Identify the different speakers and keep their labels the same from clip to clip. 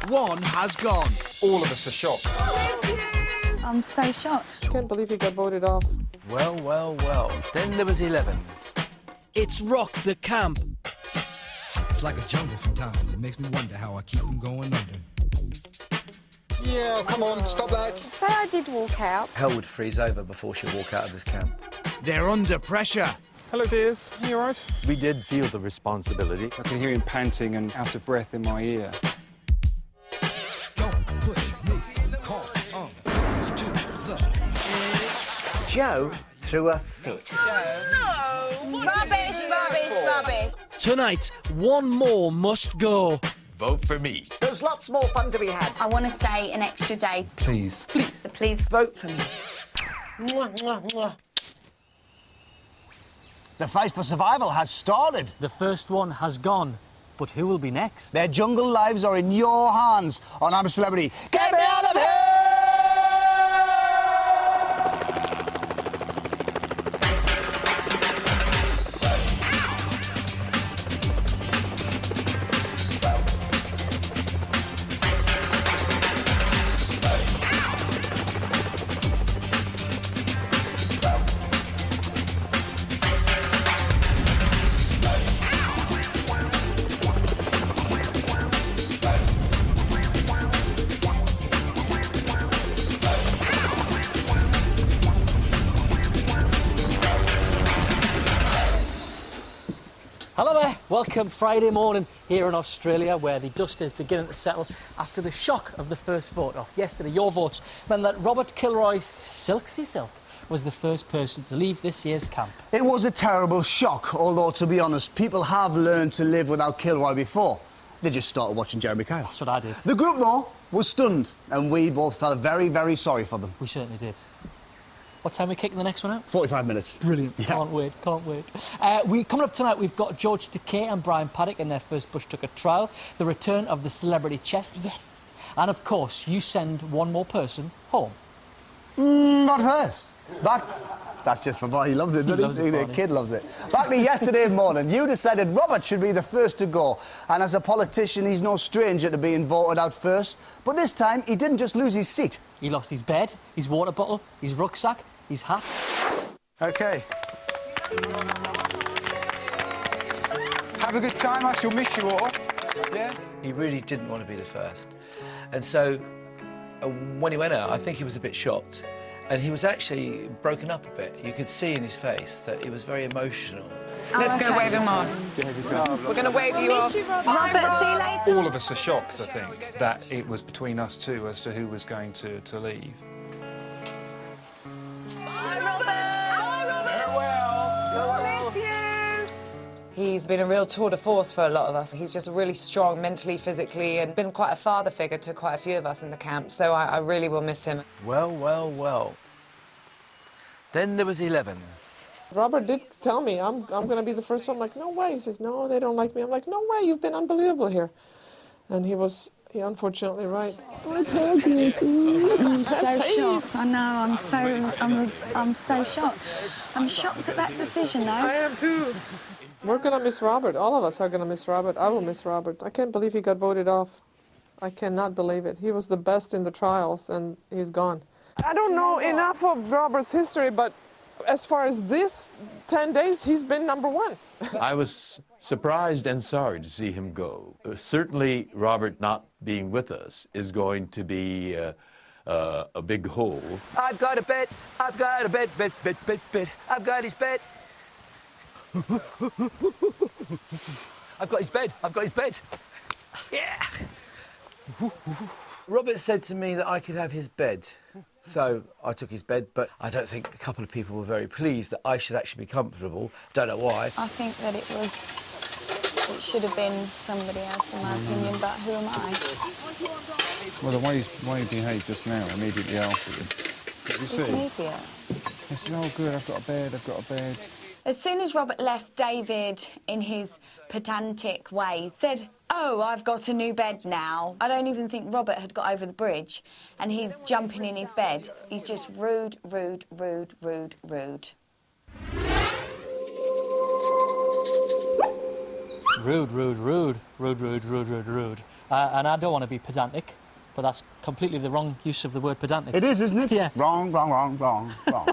Speaker 1: one has gone.
Speaker 2: All of us are shocked.
Speaker 3: I'm so shocked.
Speaker 4: I can't believe he got voted off.
Speaker 5: Well, well, well. Then there was 11.
Speaker 6: It's Rock the Camp.
Speaker 1: It's like a jungle sometimes. It makes me wonder how I keep from going under.
Speaker 2: Yeah, come on, stop that.
Speaker 7: Say I did walk out.
Speaker 5: Hell would freeze over before she'd walk out of this camp.
Speaker 1: They're under pressure.
Speaker 2: Hello, dears. Are you all right?
Speaker 8: We did feel the responsibility.
Speaker 2: I can hear him panting and out of breath in my ear.
Speaker 1: Don't push me. Call on to the edge.
Speaker 5: Joe threw a fit.
Speaker 7: Rubbish, rubbish, rubbish.
Speaker 6: Tonight, one more must go.
Speaker 8: Vote for me.
Speaker 5: There's lots more fun to be had.
Speaker 7: I want to stay an extra day.
Speaker 2: Please.
Speaker 7: So please vote for me.
Speaker 9: The fight for survival has started.
Speaker 10: The first one has gone, but who will be next?
Speaker 9: Their jungle lives are in your hands on I'm a Celebrity. Get me out of here!
Speaker 10: Hello there, welcome Friday morning here in Australia, where the dust is beginning to settle after the shock of the first vote off yesterday. Your votes meant that Robert Kilroy Silksy Silk was the first person to leave this year's camp.
Speaker 9: It was a terrible shock, although, to be honest, people have learned to live without Kilroy before. They just started watching Jeremy Kyle.
Speaker 10: That's what I did.
Speaker 9: The group, though, was stunned, and we both felt very, very sorry for them.
Speaker 10: We certainly did. What time are we kicking the next one out?
Speaker 9: 45 minutes.
Speaker 10: Brilliant.
Speaker 9: Yeah.
Speaker 10: Can't wait, can't wait. Coming up tonight, we've got George Takei and Brian Paddock in their first Bush Tucker trial, the return of the celebrity chest, yes, and of course, you send one more person home.
Speaker 9: Not first. That's just for Barney. He loved it,
Speaker 10: He
Speaker 9: didn't
Speaker 10: loves
Speaker 9: he?
Speaker 10: it,
Speaker 9: The
Speaker 10: Barney.
Speaker 9: kid loved it. Back to yesterday morning, you decided Robert should be the first to go. And as a politician, he's no stranger to being voted out first. But this time, he didn't just lose his seat.
Speaker 10: He lost his bed, his water bottle, his rucksack, his hat.
Speaker 2: OK. Have a good time. I shall miss you all. Yeah?
Speaker 5: He really didn't want to be the first. And so, when he went out, I think he was a bit shocked. And he was actually broken up a bit. You could see in his face that he was very emotional.
Speaker 7: Let's go wave him off. We're going to wave you off.
Speaker 3: Robert, see you later.
Speaker 2: All of us are shocked, I think, that it was between us two as to who was going to leave.
Speaker 7: Bye, Robert. Bye, Robert. We'll miss you.
Speaker 11: He's been a real tour de force for a lot of us. He's just really strong mentally, physically, and been quite a father figure to quite a few of us in the camp, so I really will miss him.
Speaker 5: Well, well, well. Then there was 11.
Speaker 4: Robert did tell me, I'm going to be the first one. I'm like, no way. He says, no, they don't like me. I'm like, no way, you've been unbelievable here. And he unfortunately right.
Speaker 3: I'm so shocked. I know. I'm so shocked. I'm shocked at that decision, though.
Speaker 4: I am too. We're going to miss Robert. All of us are going to miss Robert. I will miss Robert. I can't believe he got voted off. I cannot believe it. He was the best in the trials, and he's gone. I don't know enough of Robert's history, but as far as this 10 days, he's been number one.
Speaker 8: I was surprised and sorry to see him go. Certainly, Robert not being with us is going to be a big hole.
Speaker 5: I've got a bed. I've got a bed. I've got his bed. I've got his bed. I've got his bed. Yeah. Robert said to me that I could have his bed. So I took his bed, but I don't think a couple of people were very pleased that I should actually be comfortable. Don't know why.
Speaker 3: I think that it should have been somebody else, in my opinion, but who am I?
Speaker 2: Well, the way he behaved just now, immediately afterwards. Did you
Speaker 3: He's
Speaker 2: see?
Speaker 3: an idiot.
Speaker 2: He said, oh, good, I've got a bed, I've got a bed.
Speaker 3: As soon as Robert left, David, in his pedantic way, said, oh, I've got a new bed now. I don't even think Robert had got over the bridge, and he's jumping in his bed. He's just rude, rude, rude, rude, rude.
Speaker 10: Rude, rude, rude. Rude, rude, rude, rude, rude. And I don't want to be pedantic, but that's completely the wrong use of the word pedantic.
Speaker 9: It is, isn't it?
Speaker 10: Yeah.
Speaker 9: Wrong, wrong, wrong, wrong, wrong.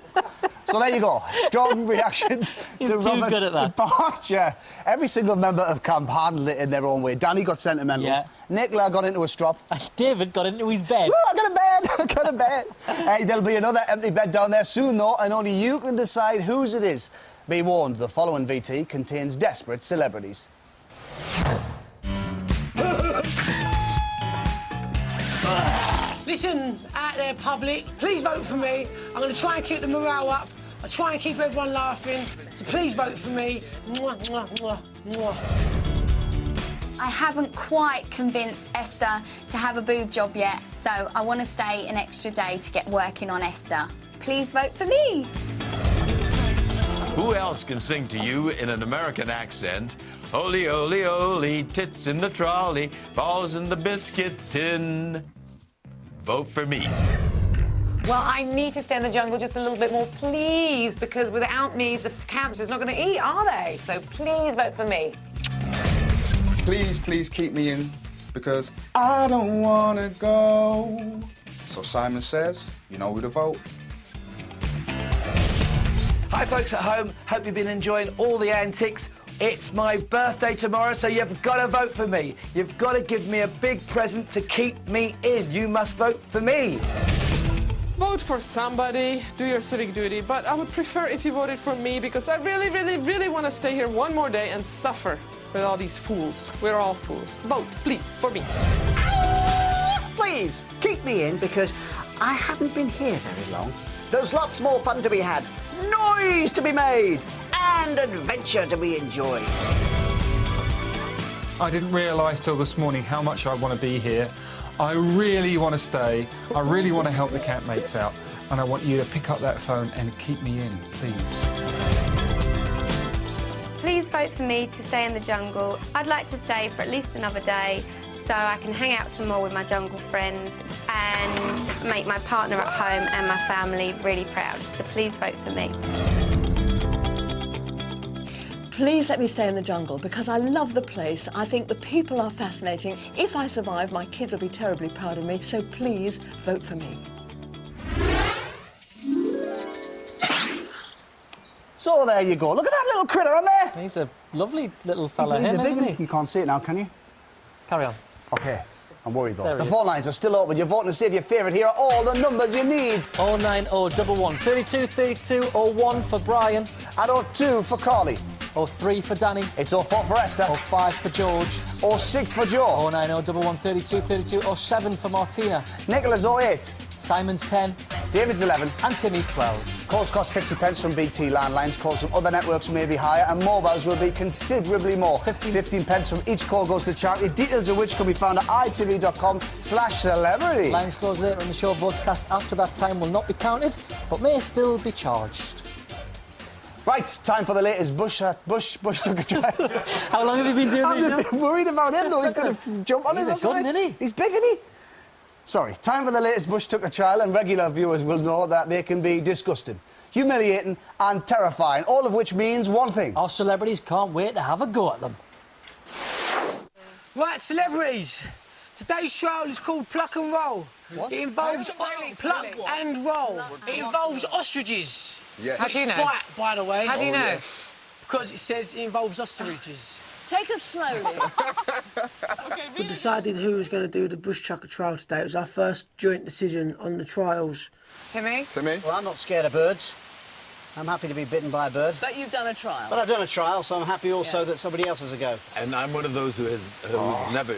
Speaker 9: So there you go. Strong reactions to
Speaker 10: You're too
Speaker 9: Robert's
Speaker 10: good at that.
Speaker 9: departure. Every single member of camp handled it in their own way. Danny got sentimental.
Speaker 10: Yeah.
Speaker 9: Nicola got into a strop.
Speaker 10: David got into his bed.
Speaker 9: Woo, I got a bed! I got a bed! Hey, there'll be another empty bed down there soon, though, and only you can decide whose it is. Be warned, the following VT contains desperate celebrities.
Speaker 12: Listen, out there, public, please vote for me. I'm going to try and keep the morale up. I'll try and keep everyone laughing. So please vote for me. Mwah, mwah, mwah, mwah.
Speaker 3: I haven't quite convinced Esther to have a boob job yet, so I want to stay an extra day to get working on Esther. Please vote for me.
Speaker 8: Who else can sing to you in an American accent? Holy, holy, holy, tits in the trolley, balls in the biscuit tin. Vote for me.
Speaker 11: Well, I need to stay in the jungle just a little bit more, please, because without me, the camp's just not going to eat, are they? So please vote for me.
Speaker 2: Please, please keep me in, because I don't want to go. So Simon Says, you know who to vote.
Speaker 5: Hi, folks at home. Hope you've been enjoying all the antics. It's my birthday tomorrow, so you've got to vote for me. You've got to give me a big present to keep me in. You must vote for me.
Speaker 4: Vote for somebody, do your civic duty, but I would prefer if you voted for me because I really, really, really want to stay here one more day and suffer with all these fools. We're all fools. Vote, please, for me.
Speaker 9: Please, keep me in, because I haven't been here very long. There's lots more fun to be had, noise to be made, and adventure to be enjoyed.
Speaker 13: I didn't realise till this morning how much I want to be here. I really want to stay. I really want to help the campmates out. And I want you to pick up that phone and keep me in, please.
Speaker 14: Please vote for me to stay in the jungle. I'd like to stay for at least another day so I can hang out some more with my jungle friends and make my partner at home and my family really proud. So please vote for me.
Speaker 15: Please let me stay in the jungle because I love the place. I think the people are fascinating. If I survive, my kids will be terribly proud of me, so please vote for me.
Speaker 9: So there you go. Look at that little critter on there.
Speaker 10: He's a lovely little fella,
Speaker 9: He's a big
Speaker 10: isn't
Speaker 9: one.
Speaker 10: he?
Speaker 9: You can't see it now, can you?
Speaker 10: Carry on.
Speaker 9: OK. I'm worried, though.
Speaker 10: There
Speaker 9: The
Speaker 10: he
Speaker 9: phone lines are still open. You're voting to save your favourite. Here are all the numbers you need.
Speaker 10: 09011 32 32 01 for Brian.
Speaker 9: And 02 for Carly.
Speaker 10: 03 for Danny.
Speaker 9: It's 04 for Esther.
Speaker 10: 05 for George.
Speaker 9: 06 for Joe.
Speaker 10: 09011 32 32 07 for Martina.
Speaker 9: Nicholas 08.
Speaker 10: Simon's 10.
Speaker 9: David's 11.
Speaker 10: And Timmy's 12.
Speaker 9: Calls cost 50 pence from BT landlines. Calls from other networks may be higher, and mobiles will be considerably more. 15 pence from each call goes to charity, details of which can be found at itv.com/celebrity.
Speaker 10: Lines close later in the show. Votes cast after that time will not be counted, but may still be charged.
Speaker 9: Right, time for the latest Bush took a trial.
Speaker 10: How long have you been doing this?
Speaker 9: I'm a bit worried about him, though. He's going to jump on us or something.
Speaker 10: Isn't he?
Speaker 9: He's big, isn't he? Sorry, time for the latest Bush took a trial, and regular viewers will know that they can be disgusting, humiliating and terrifying, all of which means one thing.
Speaker 10: Our celebrities can't wait to have a go at them.
Speaker 12: Right, celebrities. Today's trial is called Pluck and Roll.
Speaker 9: What?
Speaker 12: It involves pluck and roll. It involves ostriches.
Speaker 2: Yes.
Speaker 11: How do you know?
Speaker 12: Spite, by the way.
Speaker 11: How do you know?
Speaker 2: Yes.
Speaker 12: Because it says it involves ostriches.
Speaker 15: Take us slowly.
Speaker 12: We decided who was going to do the Bush Tucker trial today. It was our first joint decision on the trials.
Speaker 11: Timmy?
Speaker 2: Timmy?
Speaker 9: Well, I'm not scared of birds. I'm happy to be bitten by a bird.
Speaker 15: But you've done a trial.
Speaker 9: But I've done a trial, so I'm happy also that somebody else has a go.
Speaker 8: And I'm one of those who's never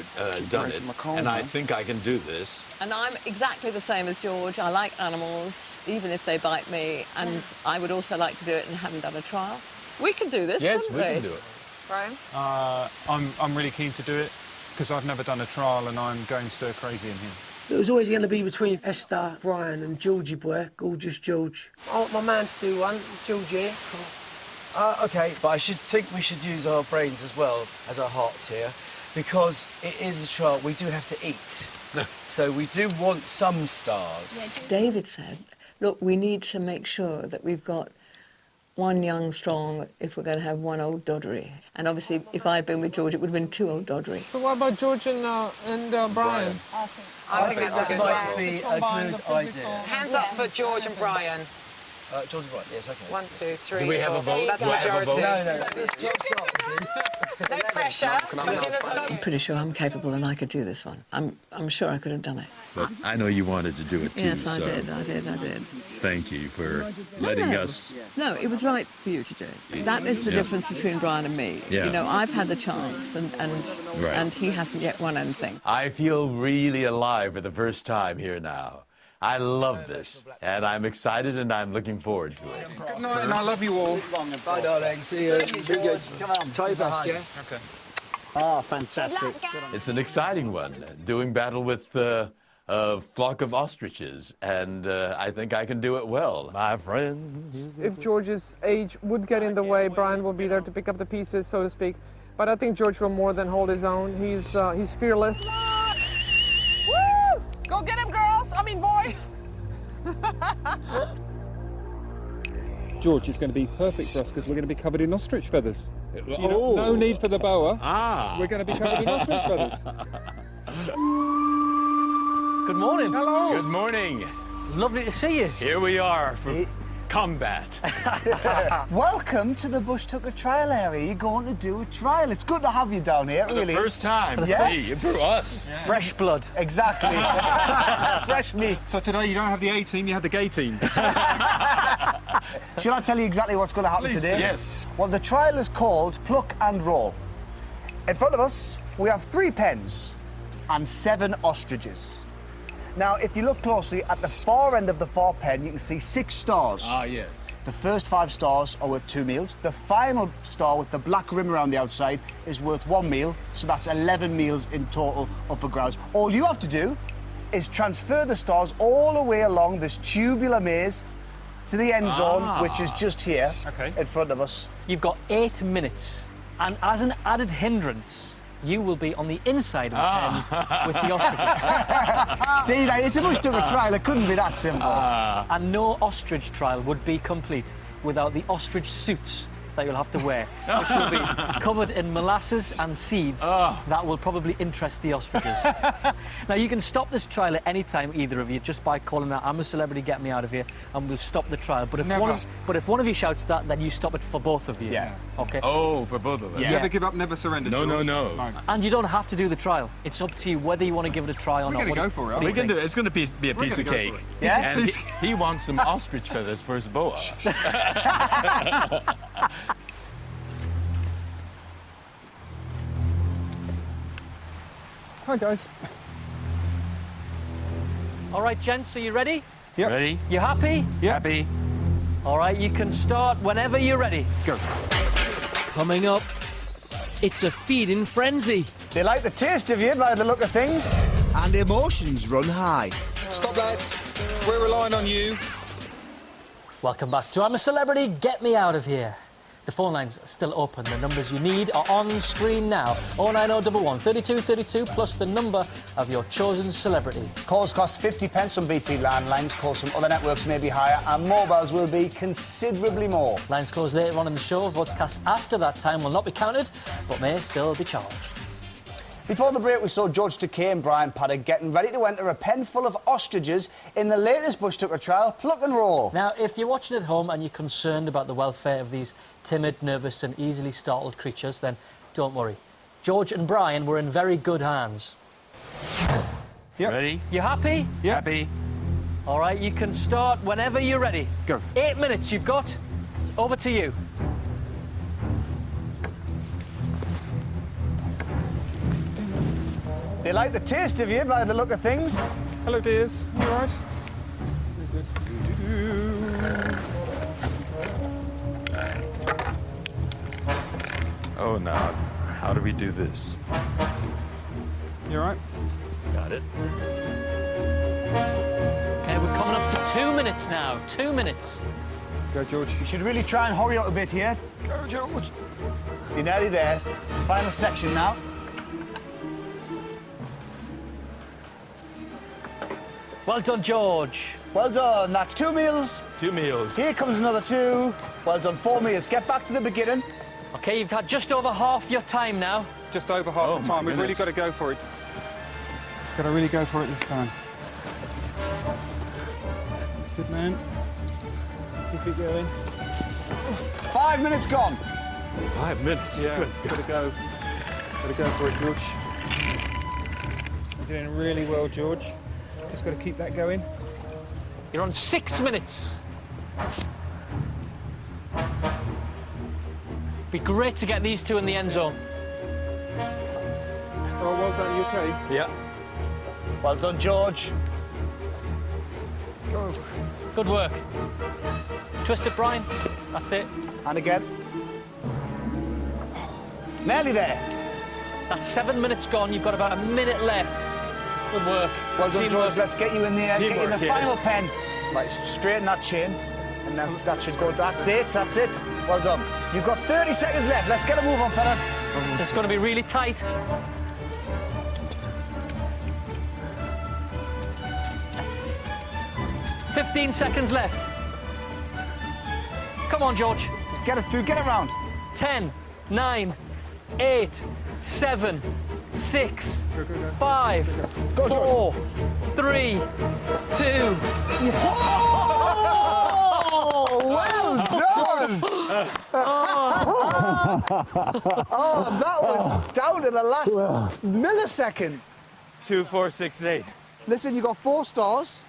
Speaker 8: done it, and I think I can do this.
Speaker 15: And I'm exactly the same as George. I like animals, even if they bite me, and I would also like to do it and haven't done a trial. We can do this,
Speaker 8: Yes,
Speaker 15: couldn't
Speaker 8: we can do it.
Speaker 11: Brian?
Speaker 13: I'm really keen to do it because I've never done a trial and I'm going stir crazy in here.
Speaker 12: It was always going to be between Esther, Brian and Georgie boy, gorgeous George. I want my man to do one, Georgie.
Speaker 5: OK, but I think we should use our brains as well as our hearts here, because it is a trial. We do have to eat. So we do want some stars.
Speaker 15: David said, look, we need to make sure that we've got one young strong if we're going to have one old doddery. And obviously, if I'd been with George, it would have been two old doddery.
Speaker 4: So what about George and Brian?
Speaker 11: I think that's a
Speaker 5: might be a good idea.
Speaker 11: Hands up for George and Brian.
Speaker 5: George, right? Yes, okay.
Speaker 11: 1, 2, 3.
Speaker 5: Do we have a vote?
Speaker 11: That's
Speaker 5: Do I have a
Speaker 11: majority.
Speaker 5: vote?
Speaker 11: No pressure.
Speaker 15: I'm pretty sure I'm capable and I could do this one. I'm sure I could have done it.
Speaker 8: But I know you wanted to do it too,
Speaker 15: Yes, I
Speaker 8: so
Speaker 15: did.
Speaker 8: thank you for letting us.
Speaker 15: No, it was right for you to do it. That is the
Speaker 8: Yeah.
Speaker 15: difference between Brian and me.
Speaker 8: Yeah.
Speaker 15: You know, I've had the chance and
Speaker 8: Right.
Speaker 15: he hasn't yet won anything.
Speaker 8: I feel really alive for the first time here now. I love this, and I'm excited, and I'm looking forward to it.
Speaker 13: Good night, and I love you all.
Speaker 9: Bye, darling. See you. Be good. Come on. Try your best, yeah?
Speaker 13: Okay.
Speaker 9: Ah, fantastic.
Speaker 8: It's an exciting one, doing battle with a flock of ostriches, and I think I can do it well. My friends.
Speaker 4: If George's age would get in the way, Brian will be there to pick up the pieces, so to speak. But I think George will more than hold his own. He's fearless.
Speaker 7: Woo! Go get him, girls. I mean, boys.
Speaker 13: George, it's going to be perfect for us because we're going to be covered in ostrich feathers. You know, no need for the boa. We're going to be covered in ostrich feathers.
Speaker 10: Good morning.
Speaker 4: Hello.
Speaker 8: Good morning.
Speaker 10: Lovely to see you.
Speaker 8: Here we are for combat.
Speaker 9: Welcome to the Bush Tucker trial area. You're going to do a trial. It's good to have you down here,
Speaker 8: For
Speaker 9: really.
Speaker 8: the first time.
Speaker 9: Yes.
Speaker 8: For us.
Speaker 10: Fresh blood.
Speaker 9: Exactly. Fresh meat.
Speaker 13: So today you don't have the A team, you have the gay team.
Speaker 9: Shall I tell you exactly what's going to happen
Speaker 13: Please.
Speaker 9: today?
Speaker 8: Yes.
Speaker 9: Well, the trial is called Pluck and Roll. In front of us, we have 3 pens and 7 ostriches. Now, if you look closely at the far end of the far pen, you can see 6 stars.
Speaker 8: Yes.
Speaker 9: The first 5 stars are worth 2 meals. The final star with the black rim around the outside is worth 1 meal, so that's 11 meals in total up for grabs. All you have to do is transfer the stars all the way along this tubular maze to the end zone, which is just here in front of us.
Speaker 10: You've got 8 minutes, and as an added hindrance, you will be on the inside of the pens with the ostriches.
Speaker 9: See, it's a Bush Tucker trial. It couldn't be that simple.
Speaker 10: And no ostrich trial would be complete without the ostrich suits that you'll have to wear, which will be covered in molasses and seeds that will probably interest the ostriches. Now, you can stop this trial at any time, either of you, just by calling out, "I'm a celebrity, get me out of here," and we'll stop the trial. But if one of you shouts that, then you stop it for both of you.
Speaker 9: Yeah.
Speaker 10: Okay.
Speaker 8: Oh, for both of us.
Speaker 10: Yeah.
Speaker 13: Never give up, never surrender.
Speaker 8: No,
Speaker 13: George.
Speaker 8: no.
Speaker 10: And you don't have to do the trial. It's up to you whether you want to give it a try or not.
Speaker 13: We're going to go for it.
Speaker 10: What do
Speaker 8: We
Speaker 10: you
Speaker 8: can
Speaker 10: think?
Speaker 8: do it. It's going to be a piece of
Speaker 13: gonna go
Speaker 8: cake.
Speaker 13: for it.
Speaker 9: Yeah?
Speaker 8: And he wants some ostrich feathers for his boa.
Speaker 13: Hi, guys.
Speaker 10: All right, gents, are you ready?
Speaker 13: Yep.
Speaker 8: Ready?
Speaker 10: You happy?
Speaker 8: Happy?
Speaker 10: All right, you can start whenever you're ready.
Speaker 13: Go.
Speaker 6: Coming up, it's a feeding frenzy.
Speaker 9: They like the taste of you by the look of things. And emotions run high.
Speaker 13: Stop, lads. We're relying on you.
Speaker 10: Welcome back to I'm a Celebrity, Get Me Out of Here. The phone lines are still open. The numbers you need are on screen now. 09011 32 32 plus the number of your chosen celebrity.
Speaker 9: Calls cost 50 pence on BT landlines. Calls from other networks may be higher, and mobiles will be considerably more.
Speaker 10: Lines close later on in the show. Votes cast after that time will not be counted, but may still be charged.
Speaker 9: Before the break, we saw George Takei and Brian Paddock getting ready to enter a pen full of ostriches in the latest Bush Tucker trial, Pluck and Roll.
Speaker 10: Now, if you're watching at home and you're concerned about the welfare of these timid, nervous and easily startled creatures, then don't worry. George and Brian were in very good hands.
Speaker 13: Yep.
Speaker 8: Ready?
Speaker 10: You happy?
Speaker 13: Yep.
Speaker 8: Happy?
Speaker 10: All right, you can start whenever you're ready.
Speaker 13: Go.
Speaker 10: 8 minutes you've got. It's over to you.
Speaker 9: They like the taste of you by the look of things.
Speaker 13: Hello, dears. You all right?
Speaker 8: Oh, now, how do we do this?
Speaker 13: You all right?
Speaker 8: Got it.
Speaker 10: Okay, we're coming up to 2 minutes now. 2 minutes.
Speaker 13: Go, George.
Speaker 9: You should really try and hurry up a bit here.
Speaker 13: Go, George.
Speaker 9: So you're nearly there. It's the final section now.
Speaker 10: Well done, George.
Speaker 9: Well done. That's 2 meals.
Speaker 8: 2 meals.
Speaker 9: Here comes another 2. Well done, 4 meals. Get back to the beginning.
Speaker 10: OK, you've had just over half your time now.
Speaker 13: Just over half the time. We've really got to go for it. Got to really go for it this time. Good man. Keep it going.
Speaker 9: 5 minutes gone.
Speaker 16: 5 minutes?
Speaker 13: Yeah, got to go. Got to go for it, George. You're doing really well, George. Just got to keep that going.
Speaker 10: You're on 6 minutes. Be great to get these two in the end zone.
Speaker 13: Oh, well done, you okay?
Speaker 9: Yeah. Well done, George.
Speaker 13: Go.
Speaker 10: Good work. Twist it, Brian. That's it.
Speaker 9: And again. Nearly there.
Speaker 10: That's 7 minutes gone. You've got about a minute left. Good work.
Speaker 9: Well done,
Speaker 10: Teamwork.
Speaker 9: George. Let's get you in there. Get you in the
Speaker 10: Teamwork,
Speaker 9: final pen. Right, straighten that chain. And then that should go. That's it. That's it. Well done. You've got 30 seconds left. Let's get a move on, fellas.
Speaker 10: It's going to be really tight. "15 seconds left. Come on, George.
Speaker 9: Just get it through. Get it round.
Speaker 10: 10, 9, 8, 7, 6, 5, 4, 3, 2.
Speaker 9: Oh, well done! Oh, that was down to the last millisecond.
Speaker 16: 2, 4, 6, 8.
Speaker 9: Listen, you got 4 stars,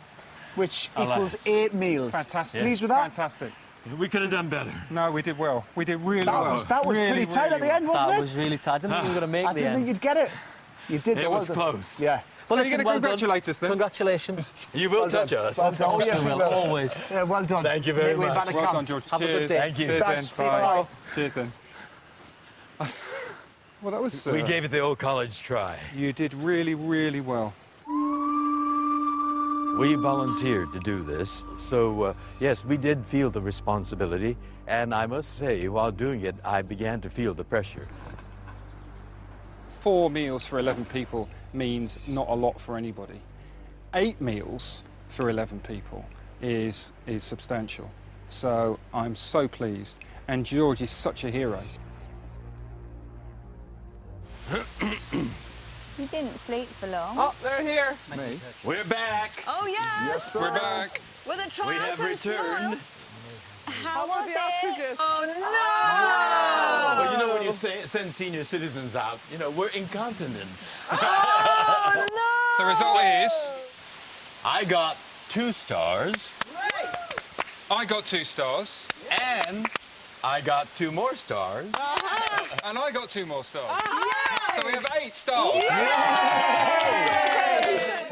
Speaker 9: which equals 8 meals.
Speaker 13: Fantastic.
Speaker 9: Pleased with that?
Speaker 13: Fantastic.
Speaker 16: We could have done better.
Speaker 13: No, we did well. We did really well.
Speaker 9: That was
Speaker 13: really,
Speaker 9: pretty tight at the end, wasn't it?
Speaker 10: That was really tight. I didn't think you were going to make
Speaker 9: I
Speaker 10: the
Speaker 9: didn't
Speaker 10: end.
Speaker 9: think you'd get it. You did.
Speaker 16: It was close.
Speaker 9: Yeah.
Speaker 10: Well,
Speaker 13: So
Speaker 10: listen,
Speaker 13: you're going
Speaker 10: well
Speaker 13: to
Speaker 10: done.
Speaker 13: congratulate us then?
Speaker 10: Congratulations.
Speaker 16: You will
Speaker 9: Well
Speaker 16: touch
Speaker 9: done.
Speaker 16: us.
Speaker 9: Well done. Oh, yes, we will.
Speaker 10: Always.
Speaker 9: Yeah, well done.
Speaker 16: Thank you very
Speaker 9: We're
Speaker 16: much.
Speaker 9: back to
Speaker 13: Well
Speaker 9: camp.
Speaker 13: done, George.
Speaker 10: Have a
Speaker 13: Cheers.
Speaker 10: good day.
Speaker 16: Thank you.
Speaker 9: Thanks.
Speaker 13: Bye.
Speaker 9: Tomorrow.
Speaker 13: Cheers then. Well, that was...
Speaker 16: We gave it the old college try.
Speaker 13: You did really, really well.
Speaker 8: We volunteered to do this, so yes, we did feel the responsibility, and I must say, while doing it, I began to feel the pressure.
Speaker 13: 4 meals for 11 people means not a lot for anybody. 8 meals for 11 people is substantial. So I'm so pleased, and George is such a hero.
Speaker 3: You didn't sleep for long.
Speaker 13: Oh, they're here.
Speaker 8: Me? We're back.
Speaker 3: Oh, yeah.
Speaker 13: Yes, sir. We're back.
Speaker 3: With a
Speaker 8: We
Speaker 3: triumphant
Speaker 8: have returned.
Speaker 3: smile. How
Speaker 4: How
Speaker 3: was
Speaker 4: were the
Speaker 3: it?
Speaker 4: ostriches?
Speaker 3: Oh, no!
Speaker 8: Well, you know, when you send senior citizens out, you know, we're incontinent.
Speaker 3: Oh, no!
Speaker 13: The result is
Speaker 8: I got 2 stars,
Speaker 13: I got 2 stars,
Speaker 8: and I got 2 more stars.
Speaker 13: and I got 2 more stars. So we have 8 stars.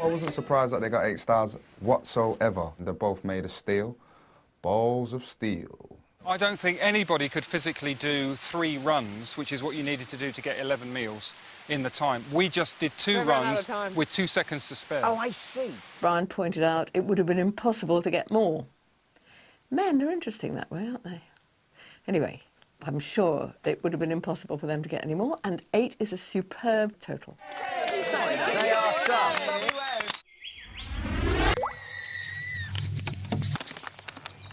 Speaker 2: I wasn't surprised that they got 8 stars whatsoever. They're both made of steel. Balls of steel.
Speaker 13: I don't think anybody could physically do 3 runs, which is what you needed to do to get 11 meals in the time. We just did 2
Speaker 4: They ran out
Speaker 13: runs
Speaker 4: of time.
Speaker 13: with 2 seconds to spare.
Speaker 9: Oh, I see.
Speaker 15: Brian pointed out it would have been impossible to get more. Men are interesting that way, aren't they? Anyway, I'm sure it would have been impossible for them to get any more, and 8 is a superb total.
Speaker 9: They are tough.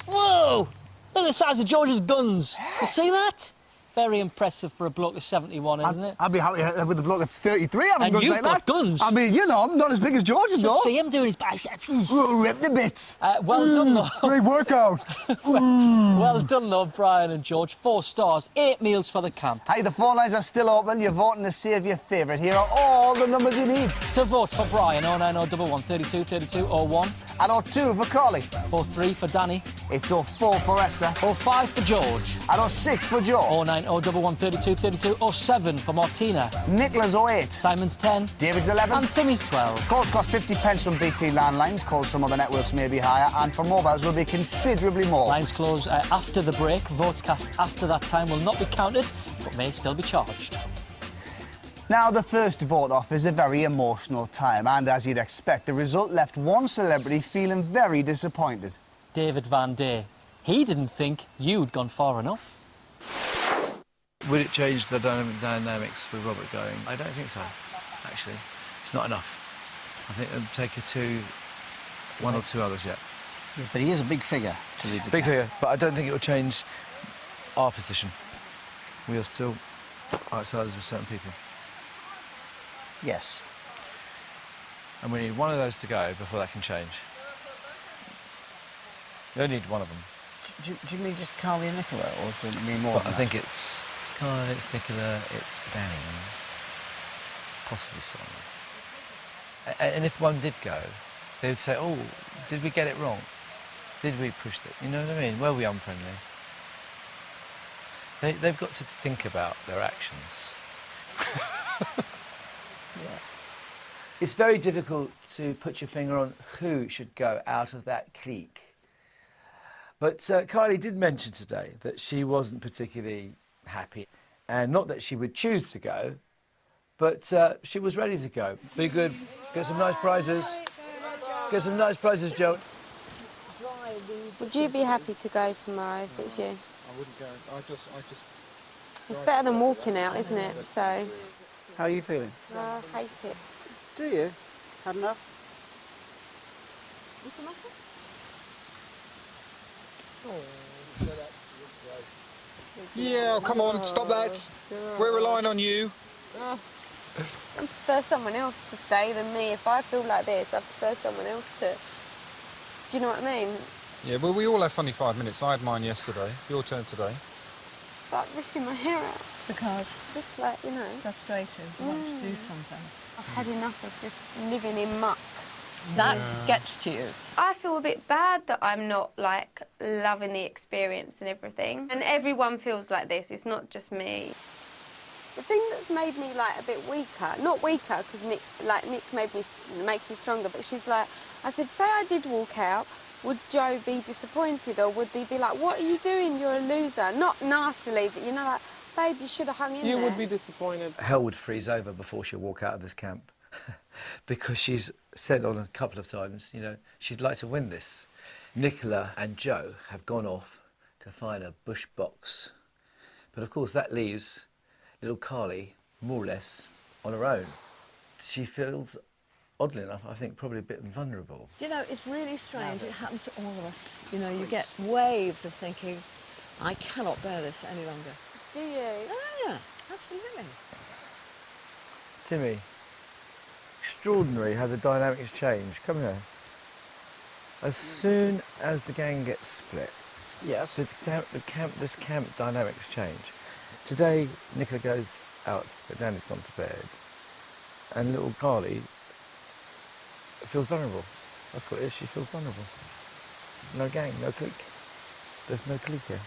Speaker 10: Whoa! Look at the size of George's guns. You see that? Very impressive for a bloke of 71, isn't it?
Speaker 9: I'd be happy with the bloke that's 33 having
Speaker 10: And
Speaker 9: guns
Speaker 10: you've
Speaker 9: like
Speaker 10: got
Speaker 9: that.
Speaker 10: guns.
Speaker 9: I mean, you know, I'm not as big as George's, though.
Speaker 10: See him doing his biceps.
Speaker 9: Ooh, rip the bits.
Speaker 10: Well done, though.
Speaker 9: Great workout.
Speaker 10: Well done, though, Brian and George. 4 stars, 8 meals for the camp.
Speaker 9: Hey, the phone lines are still open. You're voting to save your favourite. Here are all the numbers you need.
Speaker 10: To vote for Brian, 09011 32 32 01.
Speaker 9: And 02 for Carly.
Speaker 10: 03 for Danny.
Speaker 9: It's 04 for Esther.
Speaker 10: 05 for George.
Speaker 9: And 06 for Joe.
Speaker 10: 09011 32 32 07 for Martina.
Speaker 9: Nicholas 08.
Speaker 10: Simon's 10.
Speaker 9: David's 11.
Speaker 10: And Timmy's 12.
Speaker 9: Calls cost 50 pence from BT landlines. Calls from other networks may be higher. And for mobiles will be considerably more.
Speaker 10: Lines close after the break. Votes cast after that time will not be counted, but may still be charged.
Speaker 9: Now, the first vote off is a very emotional time, and as you'd expect, the result left one celebrity feeling very disappointed.
Speaker 10: David Van Day. He didn't think you'd gone far enough.
Speaker 5: Would it change the dynamics with Robert going? I don't think so, actually. It's not enough. I think it'll take one or two others yet.
Speaker 17: Yeah, but he is a big figure to lead the
Speaker 5: Big
Speaker 17: camp.
Speaker 5: figure, but I don't think it will change our position. We are still outsiders with certain people.
Speaker 9: Yes.
Speaker 5: And we need one of those to go before that can change. You only need one of them.
Speaker 9: Do you mean just Carly and Nicola, or do you mean more?
Speaker 5: Well, I think it's Carly, it's Nicola, it's Danny, possibly Simon. And if one did go, they would say, oh, did we get it wrong? Did we push it? You know what I mean? Were we unfriendly? They've got to think about their actions. Yeah. It's very difficult to put your finger on who should go out of that clique. But Kylie did mention today that she wasn't particularly happy, and not that she would choose to go, but she was ready to go. Be good, get some nice prizes. Get some nice prizes, Joe.
Speaker 14: Would you be happy to go tomorrow if it's you?
Speaker 13: I wouldn't go. I just.
Speaker 14: It's better than walking out, isn't it? So.
Speaker 9: How are you feeling?
Speaker 14: I hate it.
Speaker 9: Do you? Had enough?
Speaker 14: What's the matter?
Speaker 13: Yeah, come on, stop that. We're relying on you.
Speaker 14: I prefer someone else to stay than me. If I feel like this, I prefer someone else to. Do you know what I mean?
Speaker 13: Yeah, well, we all have funny 5 minutes. I had mine yesterday. Your turn today.
Speaker 14: Like ripping my hair out.
Speaker 15: Because?
Speaker 14: Just like, you know.
Speaker 15: Frustrated. You want to do something.
Speaker 14: I've had enough of just living in muck.
Speaker 15: That gets to you.
Speaker 14: I feel a bit bad that I'm not, like, loving the experience and everything. And everyone feels like this. It's not just me. The thing that's made me, like, a bit weaker, not weaker, because Nick makes me stronger, but she's like, I said, say I did walk out, would Joe be disappointed, or would he be like, what are you doing, you're a loser? Not nastily, but, you know, like, babe, you should have hung in there.
Speaker 4: You would be disappointed.
Speaker 5: Hell would freeze over before she'll walk out of this camp. Because she's said on a couple of times, you know, she'd like to win this. Nicola and Joe have gone off to find a bush box. But of course that leaves little Carly more or less on her own. She feels, oddly enough, I think probably a bit vulnerable.
Speaker 15: Do you know, it's really strange. It happens to all of us. You know, you get waves of thinking, I cannot bear this any longer.
Speaker 14: Do you?
Speaker 15: Oh, yeah, absolutely.
Speaker 5: Timmy, extraordinary how the dynamics change. Come here. As soon as the gang gets split,
Speaker 9: yes,
Speaker 5: this camp dynamics change. Today, Nicola goes out, but Danny's gone to bed, and little Carly feels vulnerable. That's what it is. She feels vulnerable. No gang, no clique. There's no clique here.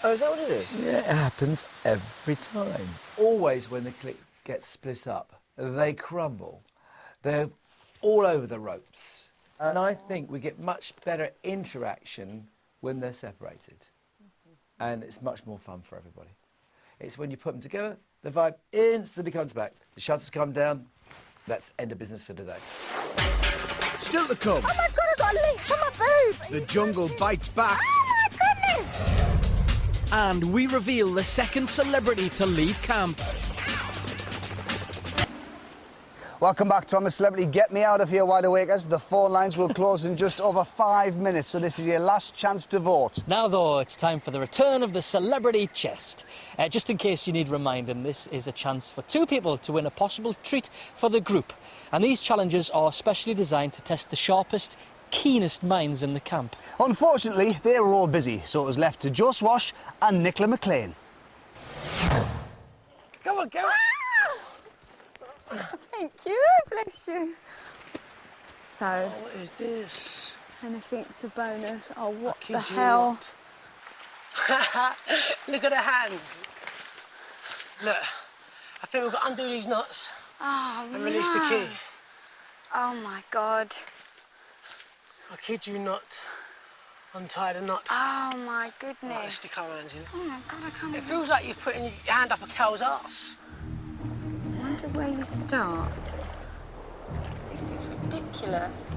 Speaker 9: Oh, is that what it is?
Speaker 5: Yeah, it happens every time. Always when the clique gets split up, they crumble. They're all over the ropes. And I think we get much better interaction when they're separated. And it's much more fun for everybody. It's when you put them together, the vibe instantly comes back. The shutters come down. That's end of business for today.
Speaker 1: Still to come.
Speaker 7: Oh my God, I got a leech on my boob.
Speaker 1: The jungle bites back.
Speaker 7: Oh my goodness.
Speaker 6: And we reveal the second celebrity to leave camp.
Speaker 9: Welcome back to I'm a Celebrity. Get me out of here, Wide Awakers. The phone lines will close in just over 5 minutes, so this is your last chance to vote.
Speaker 10: Now, though, it's time for the return of the celebrity chest. Just in case you need reminding, this is a chance for 2 people to win a possible treat for the group. And these challenges are specially designed to test the sharpest, keenest minds in the camp.
Speaker 9: Unfortunately, they were all busy, so it was left to Joe Swash and Nicola McLean.
Speaker 12: Come on, go.
Speaker 3: Thank you, bless you. So,
Speaker 12: What is this?
Speaker 3: anything's a bonus. Oh, what
Speaker 12: kid
Speaker 3: the
Speaker 12: you
Speaker 3: hell?
Speaker 12: not. Look at the hands. Look, I think we've got to undo these knots
Speaker 3: Oh,
Speaker 12: and release the key.
Speaker 3: Oh, my God.
Speaker 12: I kid you not. Untie the knots.
Speaker 3: Oh, my
Speaker 12: Right,
Speaker 3: goodness.
Speaker 12: let's stick our hands in.
Speaker 3: Oh, my God, I can't
Speaker 12: It feels like you're putting your hand up a cow's arse.
Speaker 3: I wonder where you start. This is ridiculous.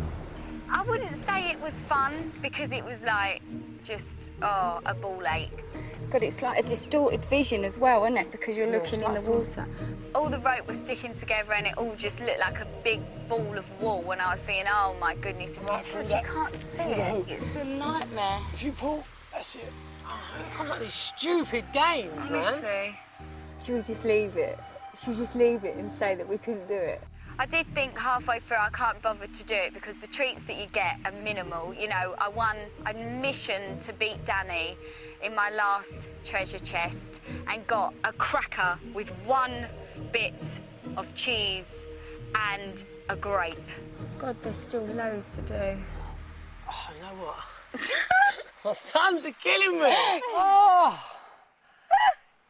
Speaker 3: I wouldn't say it was fun because it was like just, a ball ache. God, it's like a distorted vision as well, isn't it? Because you're looking in the water. All the rope was sticking together and it all just looked like a big ball of wool and I was thinking, oh my goodness,
Speaker 12: Right,
Speaker 3: God, you can't see it. It's a nightmare.
Speaker 12: If you pull, that's it. It comes like these stupid games, man.
Speaker 3: Honestly.
Speaker 7: Should we just leave it? Should we just leave it and say that we couldn't do it?
Speaker 3: I did think halfway through I can't bother to do it because the treats that you get are minimal. You know, I won a mission to beat Danny in my last treasure chest and got a cracker with 1 bit of cheese and a grape. God, there's still loads to do.
Speaker 12: Oh, you know what? My thumbs are killing me. Oh!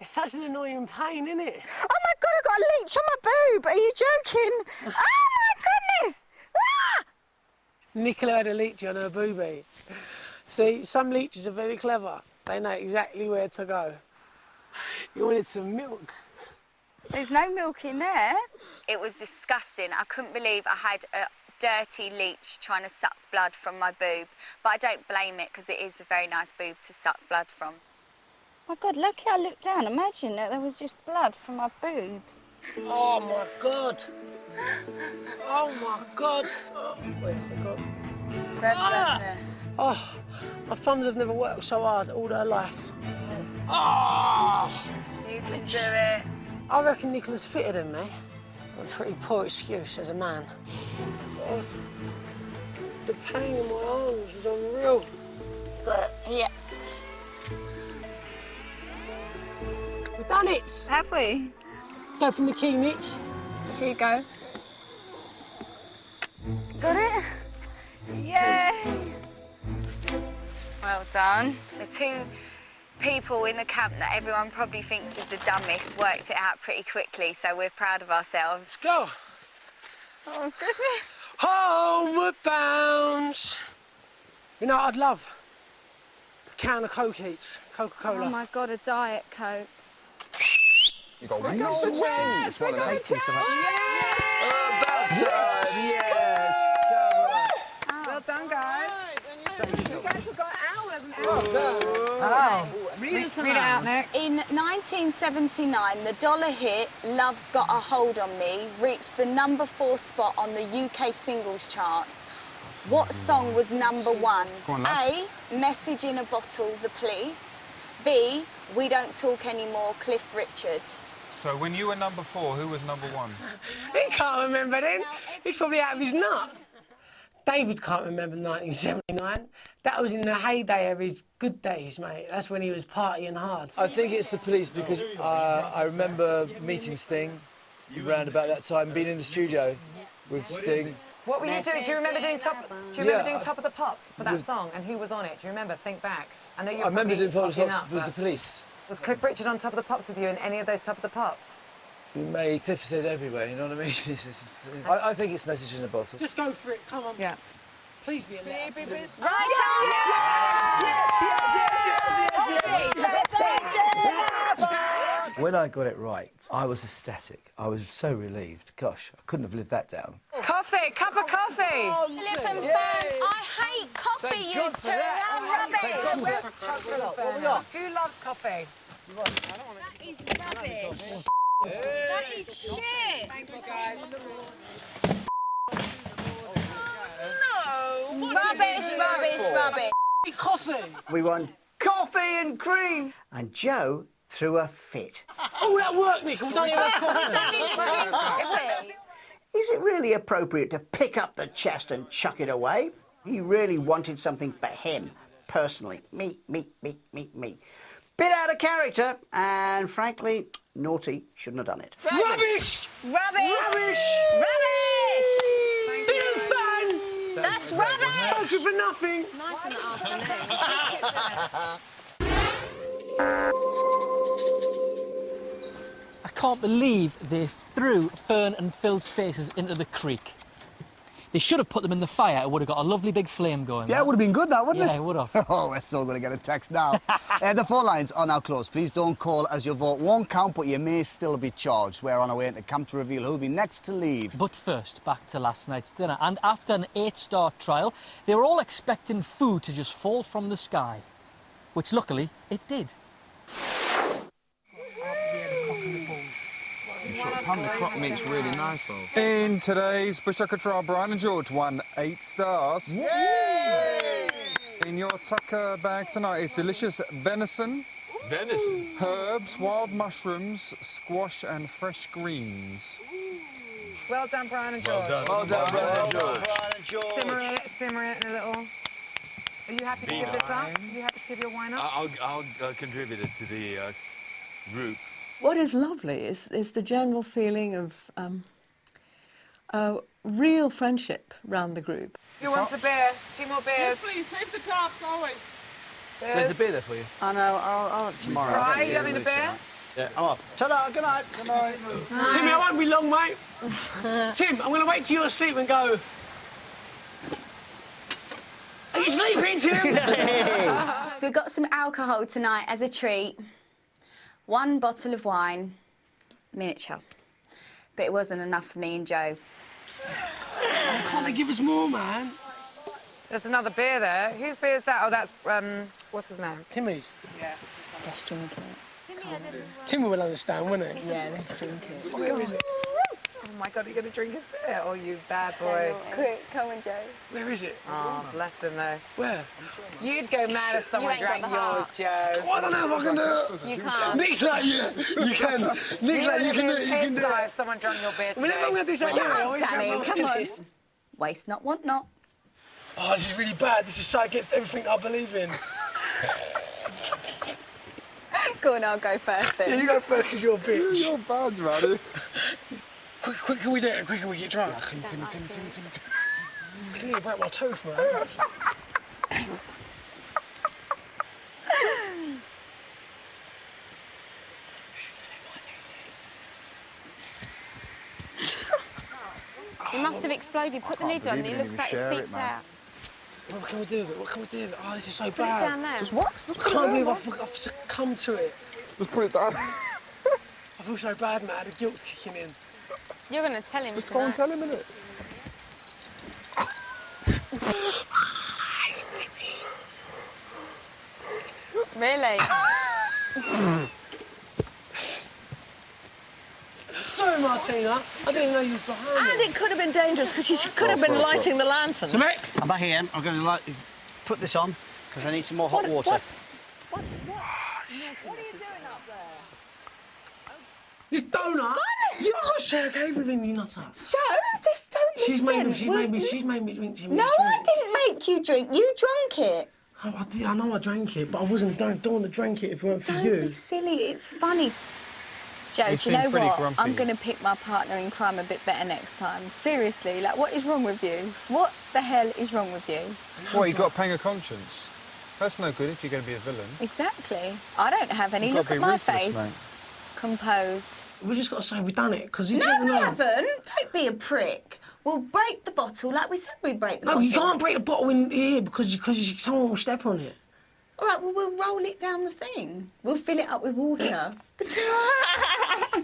Speaker 12: It's such an annoying pain, isn't it?
Speaker 7: Oh my God, I've got a leech on my boob. Are you joking? Oh my goodness! Ah!
Speaker 12: Nicola had a leech on her boobie. See, some leeches are very clever. They know exactly where to go. You wanted some milk.
Speaker 3: There's no milk in there. It was disgusting. I couldn't believe I had a dirty leech trying to suck blood from my boob. But I don't blame it because it is a very nice boob to suck blood from. My God, lucky I looked down. Imagine that there was just blood from my boob.
Speaker 12: Oh my God. Oh my God. Oh, where's it gone? Oh, my thumbs have never worked so hard all their life. Oh!
Speaker 3: You can do it.
Speaker 12: I reckon Nicola's fitter than me. A pretty poor excuse as a man. Oh, the pain in my arms is unreal.
Speaker 3: Yeah.
Speaker 12: We've done it!
Speaker 3: Have we?
Speaker 12: Go from the key, Nick.
Speaker 3: Here you go. Got it? Yay! Well done. The 2 people in the camp that everyone probably thinks is the dumbest worked it out pretty quickly, so we're proud of ourselves.
Speaker 12: Let's go.
Speaker 3: Oh, goodness.
Speaker 12: Homeward bound. You know what I'd love? A can of Coke each. Coca-Cola.
Speaker 3: Oh my God, a Diet Coke.
Speaker 2: You got wings. It's one of them. Thank you so much.
Speaker 5: About time, yes.
Speaker 7: Well done, guys. You guys have got hours and hours.
Speaker 12: Well done.
Speaker 11: Oh.
Speaker 7: Read it out, Nick.
Speaker 3: In 1979, the dollar hit Love's Got a Hold on Me reached the #4 spot on the UK singles charts. What song was #1?
Speaker 2: Go on, love.
Speaker 3: A, Message in a Bottle, The Police. B, We Don't Talk Anymore, Cliff Richard.
Speaker 17: So when you were #4, who was #1?
Speaker 12: He can't remember then. He's probably out of his nut. David can't remember 1979. That was in the heyday of his good days, mate. That's when he was partying hard.
Speaker 5: I think it's the Police because I remember meeting Sting around about that time, being in the studio with Sting.
Speaker 11: What were you doing? Do you remember doing Top of the Pops for that song? And who was on it? Do you remember? Think back. I know you.
Speaker 5: I remember doing Top of the Pops with the Police.
Speaker 11: Was Cliff Richard on Top of the Pops with you in any of those Top of the Pops?
Speaker 5: Cliff said everywhere, you know what I mean? I think it's Message in a Bottle.
Speaker 12: Just go for it, come on.
Speaker 11: Yeah.
Speaker 12: Please be a letter.
Speaker 7: Right
Speaker 5: When I got it right, I was ecstatic. I was so relieved. Gosh, I couldn't have lived that down.
Speaker 11: Coffee, cup of coffee.
Speaker 3: Philip and Fern, I hate coffee, you two. That's rubbish.
Speaker 11: Who loves coffee?
Speaker 3: That is rubbish. That is shit.
Speaker 11: Thank you, guys.
Speaker 3: No. Rubbish.
Speaker 12: Coffee.
Speaker 18: We won coffee and cream, and Joe threw a fit.
Speaker 12: Oh, that worked, Nick. We don't even have coffee.
Speaker 18: Is it really appropriate to pick up the chest and chuck it away? He really wanted something for him, personally. Me. Bit out of character, and frankly, naughty, shouldn't have done it.
Speaker 12: Rubbish! Bit of fun!
Speaker 3: That's rubbish!
Speaker 12: Thank you for nothing.
Speaker 11: Nice in the afternoon.
Speaker 10: I can't believe they threw Fern and Phil's faces into the creek. They should have put them in the fire. It would have got a lovely big flame going.
Speaker 9: Yeah, it would have been good, that, wouldn't it?
Speaker 10: Yeah, it would have.
Speaker 9: Oh, we're still going to get a text now. The phone lines are now closed. Please don't call as your vote won't count, but you may still be charged. We're on our way into camp to reveal who'll be next to leave.
Speaker 10: But first, back to last night's dinner. And after an 8-star trial, they were all expecting food to just fall from the sky. Which, luckily, it did.
Speaker 2: The crock meat's really nice, though.
Speaker 17: In today's Bush Tucker trial, Brian and George won 8 stars.
Speaker 2: Yay!
Speaker 17: In your tucker bag tonight is delicious venison, herbs, wild mushrooms, squash and fresh greens.
Speaker 11: Well done, Brian and George.
Speaker 5: Well done, Brian and George.
Speaker 11: Simmer it in a little. Are you happy to give this up? Are you happy to give your wine up?
Speaker 16: I'll contribute it to the group.
Speaker 15: What is lovely is the general feeling of real friendship round the group.
Speaker 11: Who wants a beer? 2 more beers.
Speaker 4: Yes, please, save the tops, always.
Speaker 5: There's a beer there for you.
Speaker 18: I know, I'll tomorrow.
Speaker 11: Right, you having a beer?
Speaker 18: Yeah, I'm off. Ta-da, good night. Good night.
Speaker 12: Timmy, I won't be long, mate. Tim, I'm going to wait till you're asleep and go... Are you sleeping, Tim?
Speaker 3: So we've got some alcohol tonight as a treat. 1 bottle of wine, miniature. But it wasn't enough for me and Joe.
Speaker 12: Can't they give us more, man?
Speaker 11: There's another beer there. Whose beer is that? Oh, that's, what's his name?
Speaker 12: Timmy's.
Speaker 11: Yeah.
Speaker 3: Let's drink it.
Speaker 12: Timmy will understand, won't he?
Speaker 3: Yeah, let's drink it.
Speaker 12: Where is it?
Speaker 11: Oh my God, are you going to drink his beer? Oh, you bad boy.
Speaker 3: Quick, come on, Joe.
Speaker 12: Where is it?
Speaker 11: Oh, bless him, though.
Speaker 12: Where?
Speaker 11: You'd go mad if someone
Speaker 3: ain't got
Speaker 11: drank
Speaker 3: the
Speaker 11: yours,
Speaker 3: heart.
Speaker 11: Joe.
Speaker 12: Oh, I don't know if I can do it.
Speaker 3: You can't.
Speaker 12: Nick's like, yeah, you can. Nick's like, you can do it, you can do it.
Speaker 11: If someone drank your beer today.
Speaker 12: Whenever I'm going to do something,
Speaker 3: Shut
Speaker 12: I
Speaker 3: up,
Speaker 12: always
Speaker 3: Danny,
Speaker 12: grab my
Speaker 3: come on.
Speaker 12: beers.
Speaker 3: Waste not, want not.
Speaker 12: Oh, this is really bad. This is so against everything I believe in.
Speaker 3: Go on, I'll go first then.
Speaker 12: Yeah, you go first because you're a bitch.
Speaker 2: You're bad, man.
Speaker 12: Quick can we do it? Quick can we get drunk?
Speaker 2: Timmy.
Speaker 12: I can nearly break my tooth, man.
Speaker 14: It must have exploded. Put the lid on.
Speaker 2: believe
Speaker 14: It
Speaker 2: it,
Speaker 14: looks
Speaker 2: you
Speaker 14: like
Speaker 2: share
Speaker 14: it
Speaker 2: it,
Speaker 14: seeped
Speaker 2: man.
Speaker 14: out.
Speaker 12: What can we do with it? What can we do with it? Oh, this is so
Speaker 14: Put
Speaker 12: bad.
Speaker 14: it down there.
Speaker 2: Just wax. Just
Speaker 12: I
Speaker 2: put it
Speaker 12: can't
Speaker 2: down,
Speaker 12: believe
Speaker 2: man.
Speaker 12: I've succumbed to it.
Speaker 2: Just put it down.
Speaker 12: I feel so bad, man. The guilt's kicking in.
Speaker 14: You're going to tell him
Speaker 2: Just go and
Speaker 14: tonight.
Speaker 2: tell him, innit?
Speaker 3: Really?
Speaker 12: Sorry, Martina. I didn't know you were behind
Speaker 15: And
Speaker 12: me.
Speaker 15: it could have been dangerous because she could have been lighting the lantern.
Speaker 12: So, mate,
Speaker 18: I'm back here. I'm going to put this on because I need some more hot water.
Speaker 15: What are you doing up there?
Speaker 12: this donut. You got to share everything, you nutter.
Speaker 3: Joe, just don't
Speaker 12: She's
Speaker 3: listen.
Speaker 12: made me drink too much.
Speaker 3: No, I didn't make you drink. You drank it.
Speaker 12: Oh, I know I drank it, but I don't want to drink it if it weren't for
Speaker 3: Don't
Speaker 12: you.
Speaker 3: be silly. It's funny. Joe,
Speaker 17: You
Speaker 3: do you know
Speaker 17: seem pretty
Speaker 3: what?
Speaker 17: grumpy.
Speaker 3: I'm going to pick my partner in crime a bit better next time. Seriously, like, what is wrong with you? What the hell is wrong with you?
Speaker 17: What, you got a pang of conscience? That's no good if you're going to be a villain.
Speaker 3: Exactly. I don't have any.
Speaker 17: You've
Speaker 3: Look
Speaker 17: got to
Speaker 3: at
Speaker 17: be
Speaker 3: my
Speaker 17: ruthless,
Speaker 3: face.
Speaker 17: mate.
Speaker 3: Composed.
Speaker 12: We just got to say we've done it, because he's
Speaker 3: No,
Speaker 12: never
Speaker 3: we
Speaker 12: know.
Speaker 3: haven't. Don't be a prick. We'll break the bottle like we said we'd break the bottle.
Speaker 12: No, you can't break the bottle in here because someone will step on it.
Speaker 3: All right, well, we'll roll it down the thing. We'll fill it up with water.
Speaker 12: I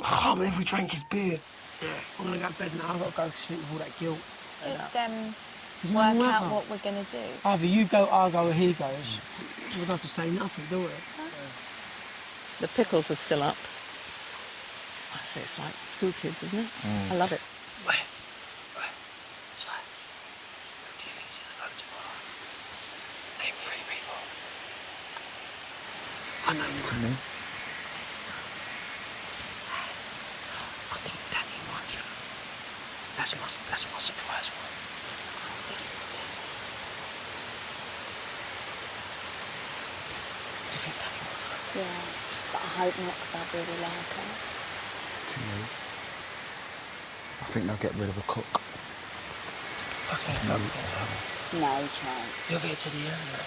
Speaker 12: can't believe we drank his beer. Yeah, I'm going to go to bed now. I've got to go to sleep with all that guilt.
Speaker 3: Just
Speaker 12: There's
Speaker 3: work
Speaker 12: no
Speaker 3: out
Speaker 12: other.
Speaker 3: what we're going to do.
Speaker 12: Either you go, I go, or he goes. We don't have to say nothing, do we?
Speaker 15: The pickles are still up. I say it's like school kids, isn't it? I love it.
Speaker 12: Wait. So, who do you think's going to go tomorrow? Name 3 people. I know one.
Speaker 2: Timmy.
Speaker 12: I think Danny might go. That's my surprise one. Do you think Danny might go?
Speaker 3: Yeah, but I hope not, because I really like her.
Speaker 2: Timmy. I think they'll get rid of a cook.
Speaker 3: No chance.
Speaker 12: You're here to the end, mate.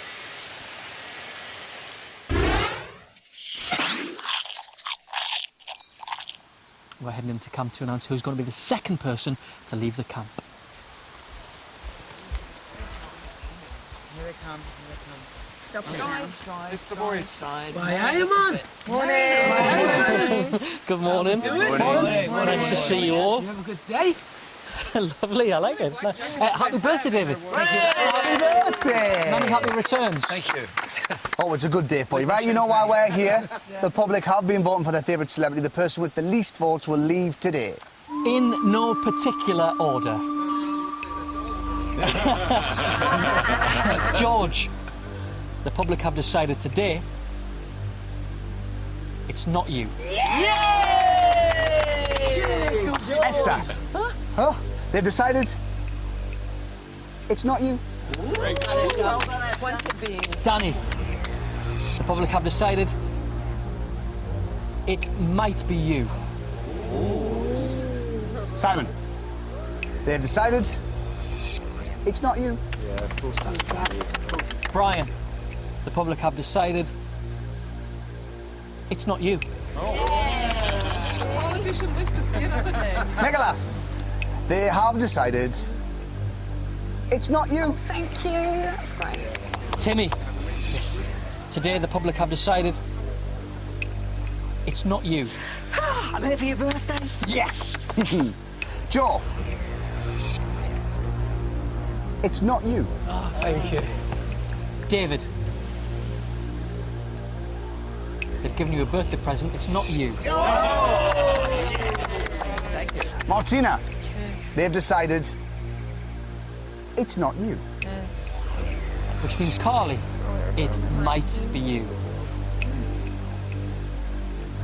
Speaker 10: We're heading into camp to announce who's going to be the second person to leave the camp.
Speaker 11: Here they come.
Speaker 3: Stop it now.
Speaker 17: It's the boys.
Speaker 12: Hey, man.
Speaker 11: Morning.
Speaker 10: Good morning.
Speaker 12: Morning.
Speaker 10: Nice to see you all.
Speaker 12: You have a good day?
Speaker 10: Lovely, I like it. Happy birthday, David. Thank you.
Speaker 18: Happy birthday!
Speaker 10: Many happy returns.
Speaker 5: Thank you.
Speaker 18: Oh, it's a good day for you, right? You know why we're here? The public have been voting for their favourite celebrity. The person with the least votes will leave today.
Speaker 10: In no particular order. George. the public have decided today it's not you.
Speaker 9: Esther. Huh? They've decided it's not you.
Speaker 10: Danny, the public have decided it might be you.
Speaker 9: Simon, they've decided it's not you.
Speaker 10: Brian, the public have decided it's not you.
Speaker 4: Politician lives to see another day.
Speaker 9: Nicola, they have decided it's not you.
Speaker 3: Thank you, that's great.
Speaker 10: Timmy, yes. Today the public have decided it's not you.
Speaker 18: I'm here for your birthday.
Speaker 9: Yes. Joe, it's not you.
Speaker 10: Oh, thank you. David, they've given you a birthday present. It's not you.
Speaker 9: Thank you. Martina, they've decided it's not you.
Speaker 10: Which means, Carly, it might be you.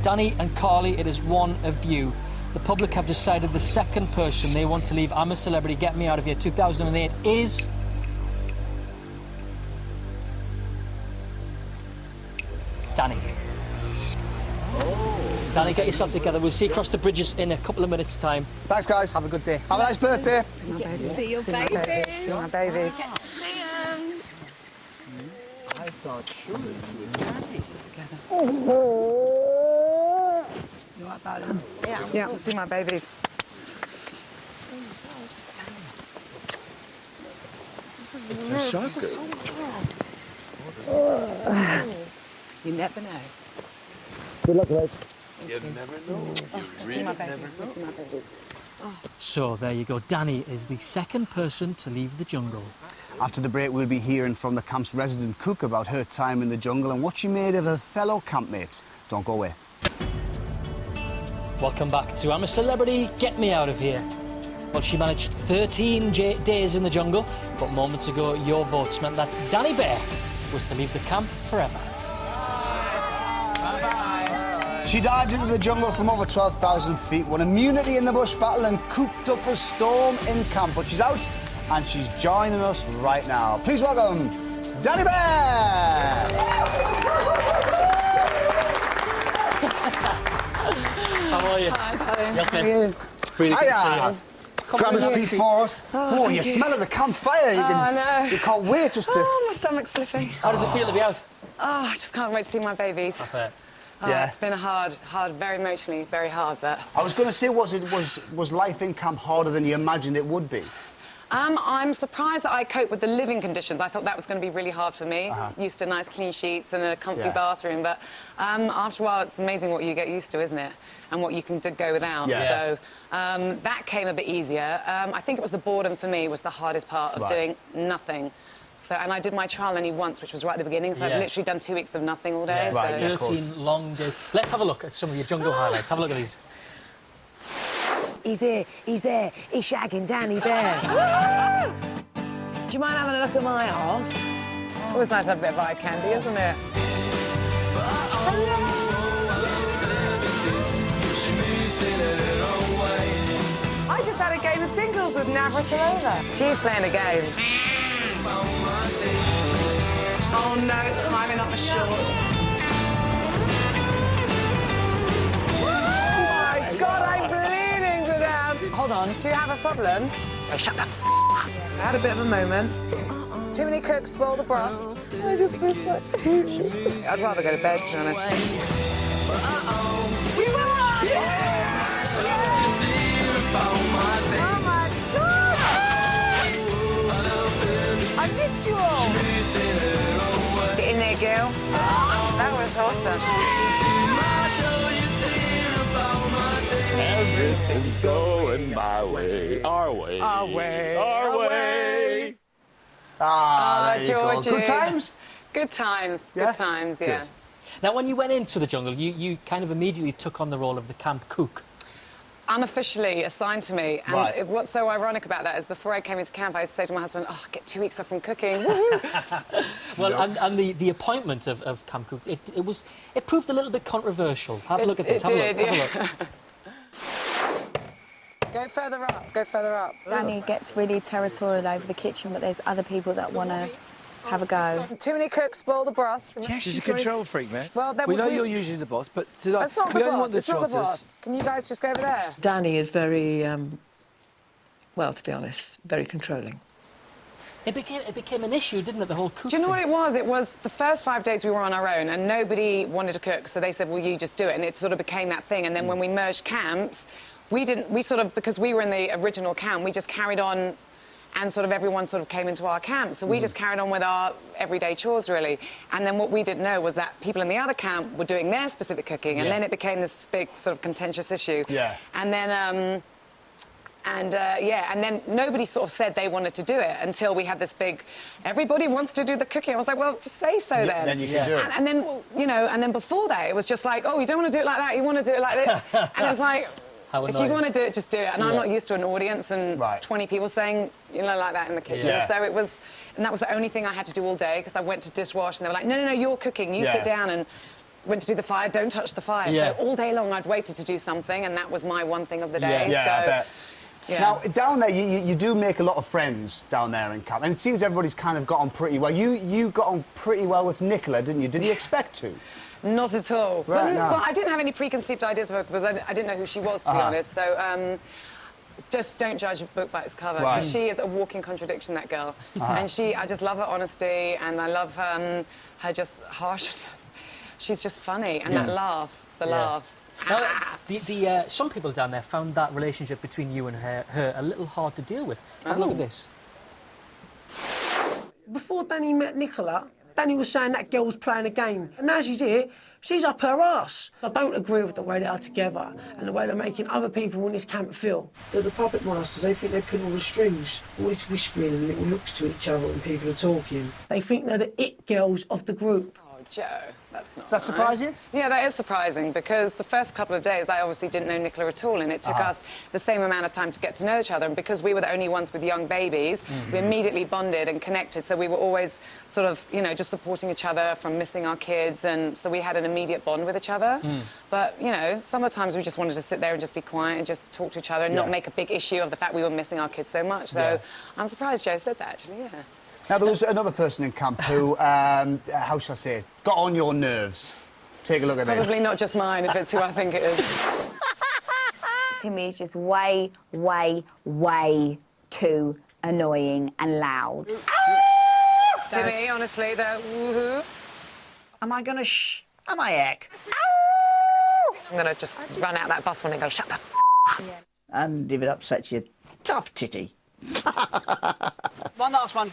Speaker 10: Danny and Carly, it is one of you. The public have decided the second person they want to leave I'm a Celebrity, Get Me Out of Here 2008 is... Danny. Danny, get yourself together. We'll see you across the bridges in a couple of minutes' time.
Speaker 9: Thanks, guys.
Speaker 10: Have a good day.
Speaker 9: Have a nice birthday.
Speaker 3: See your babies.
Speaker 11: See my babies.
Speaker 18: I thought surely you and Daddy together. You like that?
Speaker 11: Yeah, see my babies.
Speaker 18: It's a shocker.
Speaker 11: You never know.
Speaker 9: Good luck, guys.
Speaker 16: You never know. You really never know.
Speaker 11: See my babies.
Speaker 10: So there you go. Danny is the second person to leave the jungle.
Speaker 9: After the break, we'll be hearing from the camp's resident cook about her time in the jungle and what she made of her fellow campmates. Don't go away.
Speaker 10: Welcome back to I'm a Celebrity, Get Me Out of Here. Well, she managed 13 days in the jungle, but moments ago, your votes meant that Danny Bear was to leave the camp forever.
Speaker 9: She dived into the jungle from over 12,000 feet, won immunity in the bush battle and cooped up a storm in camp. But she's out and she's joining us right now. Please welcome Danny Bear!
Speaker 10: How are you?
Speaker 11: Hi, Colin.
Speaker 10: You okay?
Speaker 11: How are you?
Speaker 10: Really good to see
Speaker 9: Hiya.
Speaker 10: you.
Speaker 9: Grab his feet for us. Oh, you
Speaker 11: thank you.
Speaker 9: smell of the campfire. You
Speaker 11: I know.
Speaker 9: You can't wait just to...
Speaker 11: Oh, my stomach's flipping.
Speaker 10: How does it feel to be out?
Speaker 11: Oh, I just can't wait to see my babies.
Speaker 10: I bet.
Speaker 9: Yeah.
Speaker 11: It's been hard, very emotionally, very hard, but...
Speaker 9: I was going to say, was life in camp harder than you imagined it would be?
Speaker 11: I'm surprised that I cope with the living conditions. I thought that was going to be really hard for me. Used to nice clean sheets and a comfy bathroom, but after a while it's amazing what you get used to, isn't it? And what you can go without.
Speaker 9: Yeah.
Speaker 11: So that came a bit easier. I think it was the boredom for me was the hardest part of doing nothing. So, and I did my trial only once, which was right at the beginning, so I've literally done 2 weeks of nothing all day.
Speaker 10: Yeah,
Speaker 11: so.
Speaker 10: 13 long days. Let's have a look at some of your jungle highlights. Have a look at these.
Speaker 12: He's here, he's shagging Danny Bear. Do you mind having a look at my arse?
Speaker 11: It's always nice to have a bit of eye candy, isn't it? I just had a game of singles with Navratilova. She's playing a game.
Speaker 12: Oh no, it's climbing up my shorts.
Speaker 11: Oh my God, I'm bleeding to death. Hold on, do you have a problem?
Speaker 12: Hey, shut up.
Speaker 11: I had a bit of a moment. Too many cooks spoil the broth. I just miss my I'd rather go to bed, to be honest. We won! Oh my God! I missed you all. Get in there, girl. That was awesome.
Speaker 8: Everything's going my way. Our way.
Speaker 11: Our way.
Speaker 8: Our way.
Speaker 9: Ah, there you go.
Speaker 11: Georgie.
Speaker 9: Good times?
Speaker 11: Good times.
Speaker 9: Yeah?
Speaker 11: Good times, yeah.
Speaker 10: Good. Now, when you went into the jungle, you kind of immediately took on the role of the camp cook.
Speaker 11: unofficially assigned to me. And
Speaker 18: Right.
Speaker 11: what's so ironic about that is before I came into camp, I used to say to my husband, oh, get 2 weeks off from cooking. Woohoo!
Speaker 10: Well, and the appointment of camp cook, it proved a little bit controversial. Have a look at this. Have a look.
Speaker 11: Go further up, go further up.
Speaker 3: Danny gets really territorial over the kitchen, but there's other people that want to have a go.
Speaker 11: Too many cooks spoil the broth.
Speaker 5: She's a control freak, man.
Speaker 11: Well, then
Speaker 5: we know you're usually the boss, but tonight
Speaker 11: That's not
Speaker 5: we
Speaker 11: the
Speaker 5: only want
Speaker 11: boss.
Speaker 5: the
Speaker 11: It's not the
Speaker 5: trotters.
Speaker 11: boss. Can you guys just go over there?
Speaker 15: Danny is very, well, to be honest, very controlling.
Speaker 10: It became an issue, didn't it, the whole cook
Speaker 11: Do you know
Speaker 10: thing?
Speaker 11: what it was? It was the first 5 days we were on our own and nobody wanted to cook, so they said, well, you just do it, and it sort of became that thing. And then when we merged camps, because we were in the original camp, we just carried on and sort of everyone sort of came into our camp. So we just carried on with our everyday chores, really. And then what we didn't know was that people in the other camp were doing their specific cooking, and then it became this big sort of contentious issue.
Speaker 18: Yeah.
Speaker 11: And then, and then nobody sort of said they wanted to do it until we had this big, everybody wants to do the cooking. I was like, well, just say so then.
Speaker 18: Then you can do it.
Speaker 11: And then, you know, and then before that, it was just like, oh, you don't want to do it like that, you want to do it like this. And it was like,
Speaker 10: How
Speaker 11: if you
Speaker 10: annoying.
Speaker 11: want to do it, just do it. And I'm not used to an audience and 20 people saying, you know, like that in the kitchen.
Speaker 18: Yeah.
Speaker 11: So it was, and that was the only thing I had to do all day, because I went to dishwash and they were like, no, you're cooking, you sit down, and went to do the fire, don't touch the fire.
Speaker 10: Yeah.
Speaker 11: So all day long I'd waited to do something, and that was my one thing of the day.
Speaker 18: Yeah,
Speaker 11: so,
Speaker 18: I bet.
Speaker 11: Yeah.
Speaker 18: Now, down there, you do make a lot of friends down there in camp, and it seems everybody's kind of got on pretty well. You got on pretty well with Nicola, didn't you? Did you expect to?
Speaker 11: Not at all.
Speaker 18: Right, no.
Speaker 11: Well, I didn't have any preconceived ideas of her because I didn't know who she was, to be honest. So just don't judge a book by its cover. 'Cause she is a walking contradiction, that girl. And I just love her honesty, and I love her just harshness. She's just funny, and that laugh, the laugh.
Speaker 10: Now, some people down there found that relationship between you and her a little hard to deal with. Have a look at this.
Speaker 12: Before Danny met Nicola, Danny was saying that girl was playing a game. And now she's here, she's up her arse. I don't agree with the way they are together and the way they're making other people in this camp feel. They're the puppet masters, they think they pull all the strings. All this whispering and little looks to each other when people are talking. They think they're the it girls of the group.
Speaker 11: Oh, Joe, that's not
Speaker 18: Does that surprise
Speaker 11: nice.
Speaker 18: you?
Speaker 11: Yeah, that is surprising, because the first couple of days I obviously didn't know Nicola at all, and it took us the same amount of time to get to know each other. And because we were the only ones with young babies, we immediately bonded and connected. So we were always sort of, you know, just supporting each other from missing our kids, and so we had an immediate bond with each other. But, you know, some of the times we just wanted to sit there and just be quiet and just talk to each other and not make a big issue of the fact we were missing our kids so much. So I'm surprised Joe said that, actually, yeah.
Speaker 18: Now, there was another person in camp who, how shall I say it, got on your nerves. Take a look at this.
Speaker 11: Probably not just mine, if it's who I think it is.
Speaker 3: Timmy is just way, way, way too annoying and loud.
Speaker 11: Timmy, honestly, the woohoo.
Speaker 18: Am I going to Am I heck?
Speaker 11: I'm going to just run out that bus one and go, shut up.
Speaker 18: And if it upsets you, tough titty. One last one.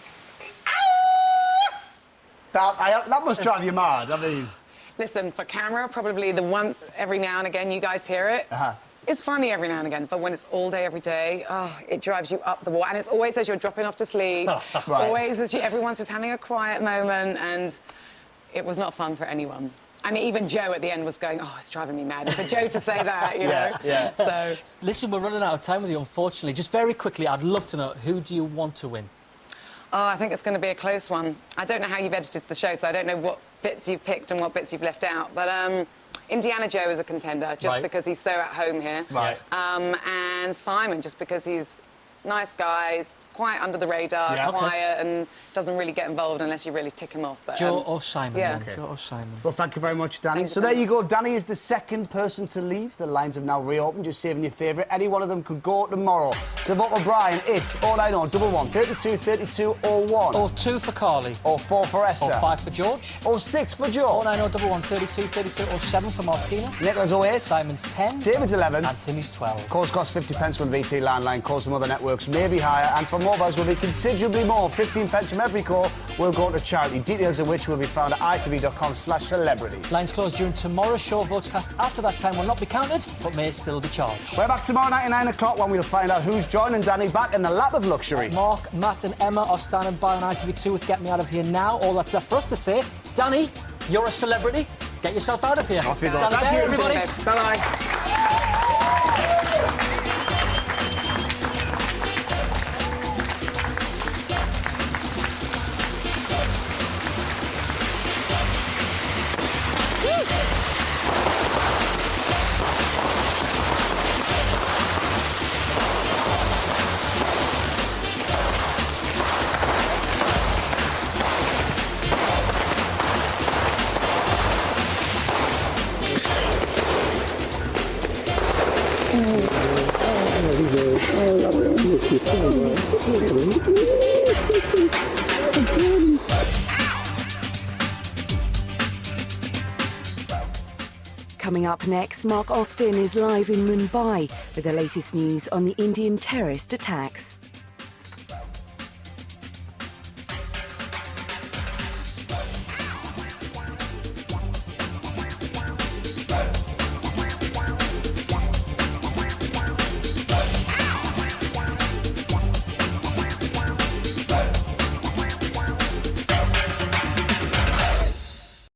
Speaker 18: That must drive you mad. I mean...
Speaker 11: Listen, for camera, probably the once every now and again you guys hear it. It's funny every now and again, but when it's all day, every day, it drives you up the wall. And it's always as you're dropping off to sleep, always as everyone's just having a quiet moment, and it was not fun for anyone. I mean, even Joe at the end was going, oh, it's driving me mad. And for Joe to say that, you know. So.
Speaker 10: Listen, we're running out of time with you, unfortunately. Just very quickly, I'd love to know, who do you want to win?
Speaker 11: Oh, I think it's going to be a close one. I don't know how you've edited the show, so I don't know what bits you've picked and what bits you've left out. But Indiana Joe is a contender, just because he's so at home here. And Simon, just because he's a nice guy, he's quite under the radar, quiet, and doesn't really get involved unless you really tick him off. But,
Speaker 10: Joe or Simon,
Speaker 11: yeah.
Speaker 10: then. Joe or Simon.
Speaker 18: Well, thank you very much, Danny.
Speaker 11: Thank
Speaker 18: So
Speaker 11: you
Speaker 18: there
Speaker 11: very
Speaker 18: you go. Danny is the second person to leave. The lines have now reopened. Just saving your favourite. Any one of them could go tomorrow. To vote for Brian, it's 090 11 32 32 01.
Speaker 10: Or 2 for Carly.
Speaker 18: Or 4 for Esther.
Speaker 10: Or 5 for George.
Speaker 18: Or 6 for Joe.
Speaker 10: 090 11 32 32. Or 7 for Martina.
Speaker 18: Nicholas 08.
Speaker 10: Simon's 10.
Speaker 18: David's 11.
Speaker 10: And Timmy's 12.
Speaker 18: Calls cost 50 pence from VT landline. Calls from other networks may be higher. And for mobiles will be considerably more. 15 pence from every call will go to charity. Details of which will be found at itv.com/celebrity.
Speaker 10: Lines closed during tomorrow's show. Votes cast after that time will not be counted, but may still be charged.
Speaker 18: We're back tomorrow night at 9 o'clock when we'll find out who's joining Danny back in the lap of luxury.
Speaker 10: Mark, Matt and Emma are standing by on ITV2 with Get Me Out of Here Now. All that's left for us to say, Danny, you're a celebrity. Get yourself out of here.
Speaker 18: Off you go.
Speaker 10: Danny
Speaker 18: Thank
Speaker 10: Bear,
Speaker 18: you,
Speaker 10: everybody.
Speaker 18: Bye-bye.
Speaker 19: Coming up next, Mark Austin is live in Mumbai with the latest news on the Indian terrorist attacks.